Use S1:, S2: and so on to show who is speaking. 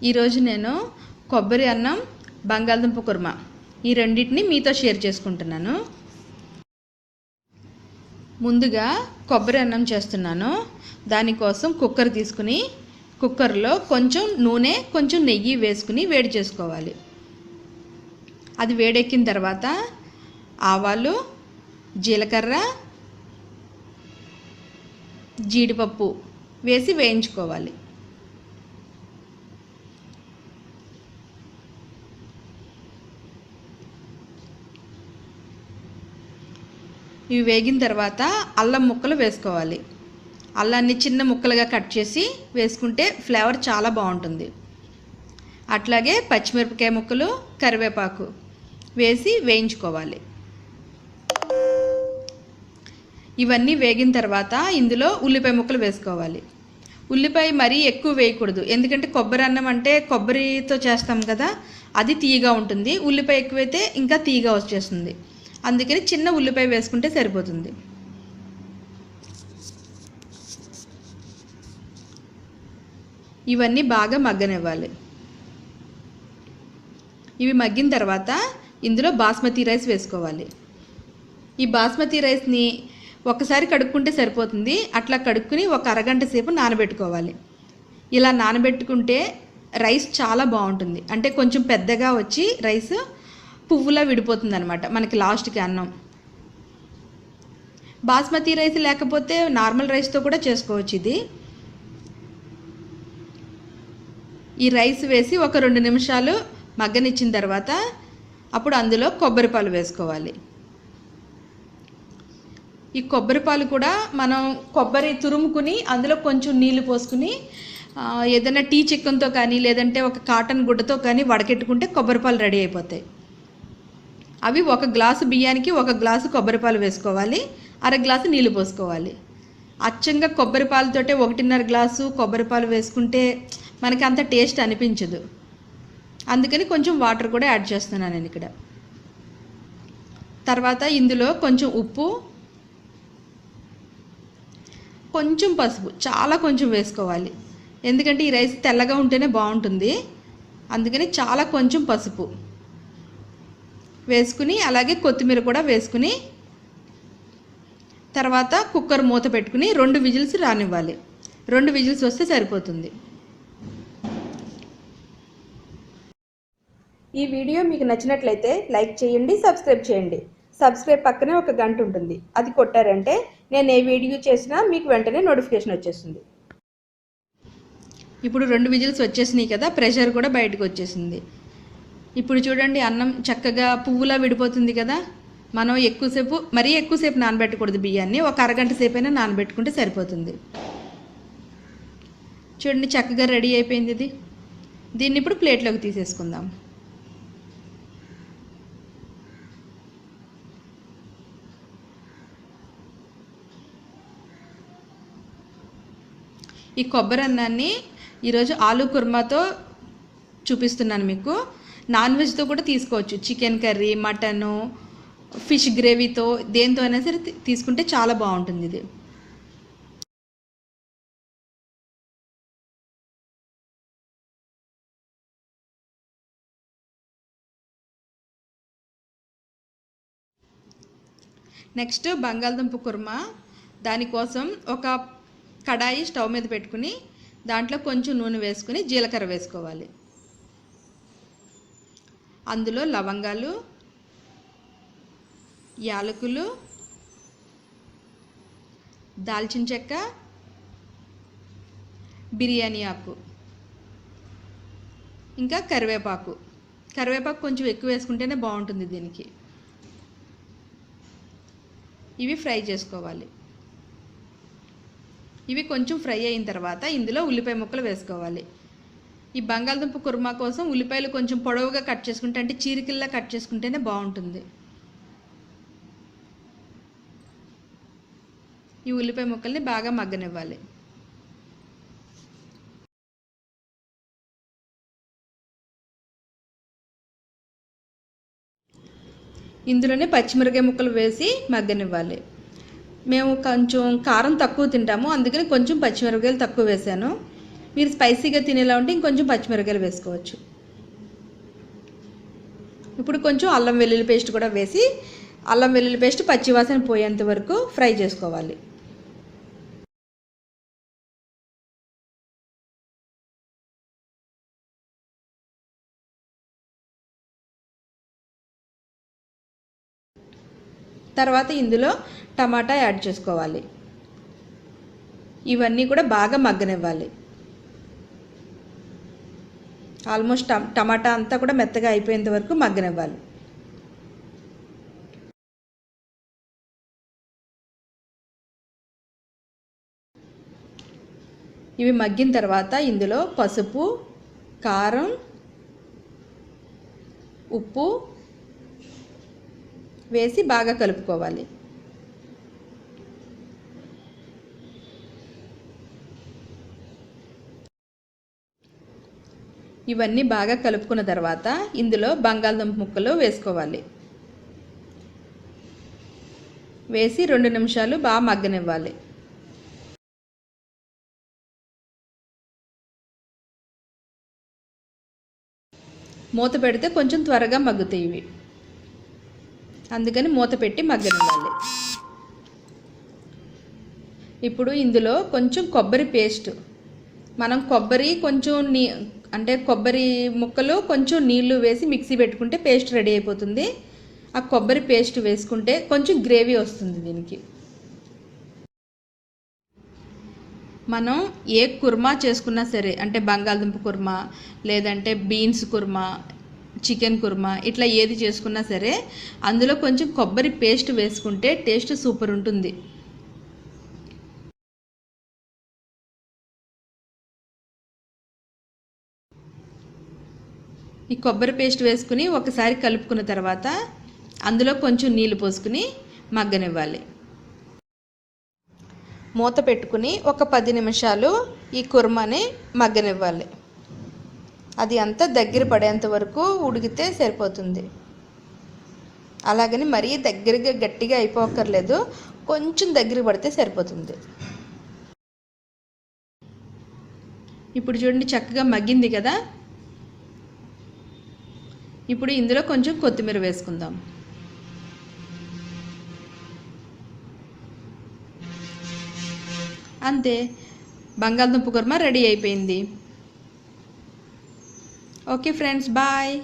S1: ఈరోజు నేను కొబ్బరి అన్నం బంగాళదుంప కుర్మా ఈ రెండింటిని మీతో షేర్ చేసుకుంటున్నాను. ముందుగా కొబ్బరి అన్నం చేస్తున్నాను. దానికోసం కుక్కర్ తీసుకుని కుక్కర్లో కొంచెం నూనె కొంచెం నెయ్యి వేసుకుని వేడి చేసుకోవాలి. అది వేడెక్కిన తర్వాత ఆవాలు, జీలకర్ర, జీడిపప్పు వేసి వేయించుకోవాలి. ఇవి వేగిన తర్వాత అల్లం ముక్కలు వేసుకోవాలి. అల్లాన్ని చిన్న ముక్కలుగా కట్ చేసి వేసుకుంటే ఫ్లేవర్ చాలా బాగుంటుంది. అట్లాగే పచ్చిమిరపకాయ ముక్కలు, కరివేపాకు వేసి వేయించుకోవాలి. ఇవన్నీ వేగిన తర్వాత ఇందులో ఉల్లిపాయ ముక్కలు వేసుకోవాలి. ఉల్లిపాయ మరీ ఎక్కువ వేయకూడదు, ఎందుకంటే కొబ్బరి అన్నం అంటే కొబ్బరితో చేస్తాం కదా, అది తీయగా ఉంటుంది. ఉల్లిపాయ ఎక్కువైతే ఇంకా తీయగా వచ్చేస్తుంది. అందుకని చిన్న ఉల్లిపాయ వేసుకుంటే సరిపోతుంది. ఇవన్నీ బాగా మగ్గనివ్వాలి. ఇవి మగ్గిన తర్వాత ఇందులో బాస్మతి రైస్ వేసుకోవాలి. ఈ బాస్మతి రైస్ని ఒకసారి కడుక్కుంటే సరిపోతుంది. అట్లా కడుక్కుని ఒక అరగంట సేపు నానబెట్టుకోవాలి. ఇలా నానబెట్టుకుంటే రైస్ చాలా బాగుంటుంది. అంటే కొంచెం పెద్దగా వచ్చి రైస్ పువ్వులా విడిపోతుంది అనమాట మనకి లాస్ట్కి అన్నం. బాస్మతి రైస్ లేకపోతే నార్మల్ రైస్తో కూడా చేసుకోవచ్చు. ఇది ఈ రైస్ వేసి ఒక 2 నిమిషాలు మగ్గనిచ్చిన తర్వాత అప్పుడు అందులో కొబ్బరి పాలు వేసుకోవాలి. ఈ కొబ్బరి పాలు కూడా మనం కొబ్బరి తురుముకుని అందులో కొంచెం నీళ్లు పోసుకుని ఏదైనా టీ చిక్కంతో కానీ లేదంటే ఒక కాటన్ గుడ్డతో కానీ వడకెట్టుకుంటే కొబ్బరి పాలు రెడీ అయిపోతాయి. అవి 1 గ్లాసు బియ్యానికి 1 గ్లాసు కొబ్బరి పాలు వేసుకోవాలి. 1/2 గ్లాసు నీళ్లు పోసుకోవాలి. అచ్చంగా కొబ్బరి పాలతోటే 1.5 గ్లాసు కొబ్బరి పాలు వేసుకుంటే మనకి అంత టేస్ట్ అనిపించదు. అందుకని కొంచెం వాటర్ కూడా యాడ్ చేస్తున్నాను నేను ఇక్కడ. తర్వాత ఇందులో కొంచెం ఉప్పు, కొంచెం పసుపు, చాలా కొంచెం వేసుకోవాలి. ఎందుకంటే ఈ రైస్ తెల్లగా ఉంటేనే బాగుంటుంది. అందుకని చాలా కొంచెం పసుపు వేసుకుని అలాగే కొత్తిమీర కూడా వేసుకుని తర్వాత కుక్కర్ మూత పెట్టుకుని 2 విజిల్స్ రానివ్వాలి. 2 విజిల్స్ వస్తే సరిపోతుంది. ఈ వీడియో మీకు నచ్చినట్లయితే లైక్ చేయండి, సబ్స్క్రైబ్ చేయండి. సబ్స్క్రైబ్ పక్కనే ఒక గంట ఉంటుంది, అది కొట్టారంటే నేను ఏ వీడియో చేసినా మీకు వెంటనే నోటిఫికేషన్ వచ్చేస్తుంది. ఇప్పుడు 2 విజిల్స్ వచ్చేసినాయి కదా, ప్రెషర్ కూడా బయటకు వచ్చేసింది. ఇప్పుడు చూడండి అన్నం చక్కగా పువ్వులా విడిపోతుంది కదా. మనం మరీ ఎక్కువసేపు నానబెట్టకూడదు బియ్యాన్ని, ఒక అరగంట సేపు అయినా నానబెట్టుకుంటే సరిపోతుంది. చూడండి చక్కగా రెడీ అయిపోయింది ఇది. దీన్ని ఇప్పుడు ప్లేట్లోకి తీసేసుకుందాం. ఈ కొబ్బరి అన్నాన్ని ఈరోజు ఆలూ కుర్మాతో చూపిస్తున్నాను మీకు. నాన్ వెజ్తో కూడా తీసుకోవచ్చు. చికెన్ కర్రీ, మటను, ఫిష్ గ్రేవీతో దేంతో అయినా సరే తీసుకుంటే చాలా బాగుంటుంది ఇది. నెక్స్ట్ బంగాళదుంప కుర్మా. దానికోసం ఒక కడాయి స్టవ్ మీద పెట్టుకుని దాంట్లో కొంచెం నూనె వేసుకుని జీలకర్ర వేసుకోవాలి. అందులో లవంగాలు, యాలకులు, దాల్చిన చెక్క, బిర్యానీ ఆకు, ఇంకా కరివేపాకు కొంచెం ఎక్కువ వేసుకుంటేనే బాగుంటుంది దీనికి. ఇవి ఫ్రై చేసుకోవాలి. ఇవి కొంచెం ఫ్రై అయిన తర్వాత ఇందులో ఉల్లిపాయ ముక్కలు వేసుకోవాలి. ఈ బంగాళదుంప కుర్మా కోసం ఉల్లిపాయలు కొంచెం పొడవుగా కట్ చేసుకుంటే, అంటే చీరికల్లా కట్ చేసుకుంటేనే బాగుంటుంది. ఈ ఉల్లిపాయ ముక్కల్ని బాగా మగ్గనివ్వాలి. ఇందులోనే పచ్చిమిరపకాయ ముక్కలు వేసి మగ్గనివ్వాలి. మేము కొంచెం కారం తక్కువ తింటాము, అందుకని కొంచెం పచ్చిమిరపకాయలు తక్కువ వేసాను. మీరు స్పైసీగా తినేలా ఉంటే ఇంకొంచెం పచ్చిమిరపకాయలు వేసుకోవచ్చు. ఇప్పుడు కొంచెం అల్లం వెల్లుల్లి పేస్ట్ కూడా వేసి అల్లం వెల్లుల్లి పేస్ట్ పచ్చివాసన పోయేంత వరకు ఫ్రై చేసుకోవాలి. తర్వాత ఇందులో టమాటా యాడ్ చేసుకోవాలి. ఇవన్నీ కూడా బాగా మగ్గనివ్వాలి. ఆల్మోస్ట్ టమాటా అంతా కూడా మెత్తగా అయిపోయేంత వరకు మగ్గనివ్వాలి. ఇవి మగ్గిన తర్వాత ఇందులో పసుపు, కారం, ఉప్పు వేసి బాగా కలుపుకోవాలి. ఇవన్నీ బాగా కలుపుకున్న తర్వాత ఇందులో బంగాళదుంప ముక్కలు వేసుకోవాలి. వేసి 2 నిమిషాలు బాగా మగ్గనివ్వాలి. మూత పెడితే కొంచెం త్వరగా మగ్గుతాయి ఇవి, అందుకని మూత పెట్టి మగ్గనివ్వాలి. ఇప్పుడు ఇందులో కొంచెం కొబ్బరి పేస్ట్, మనం కొబ్బరి కొంచెం అంటే కొబ్బరి ముక్కలు కొంచెం నీళ్లు వేసి మిక్సీ పెట్టుకుంటే పేస్ట్ రెడీ అయిపోతుంది. ఆ కొబ్బరి పేస్ట్ వేసుకుంటే కొంచెం గ్రేవీ వస్తుంది దీనికి. మనం ఏ కుర్మా చేసుకున్నా సరే, అంటే బంగాళదుంప కుర్మా లేదంటే బీన్స్ కుర్మా, చికెన్ కుర్మా, ఇట్లా ఏది చేసుకున్నా సరే అందులో కొంచెం కొబ్బరి పేస్ట్ వేసుకుంటే టేస్ట్ సూపర్ ఉంటుంది. ఈ కొబ్బరి పేస్ట్ వేసుకుని ఒకసారి కలుపుకున్న తర్వాత అందులో కొంచెం నీళ్ళు పోసుకుని మగ్గనివ్వాలి. మూత పెట్టుకుని ఒక 10 నిమిషాలు ఈ కుర్మాని మగ్గనివ్వాలి. అది అంతా దగ్గర పడేంత వరకు ఉడికితే సరిపోతుంది. అలాగని మరీ దగ్గరగా గట్టిగా అయిపోక్కర్లేదు, కొంచెం దగ్గర పడితే సరిపోతుంది. ఇప్పుడు చూడండి చక్కగా మగ్గింది కదా. ఇప్పుడు ఇందులో కొంచెం కొత్తిమీర వేసుకుందాం. అంతే, బంగాళదుంప కుర్మా రెడీ అయిపోయింది. Okay friends, bye.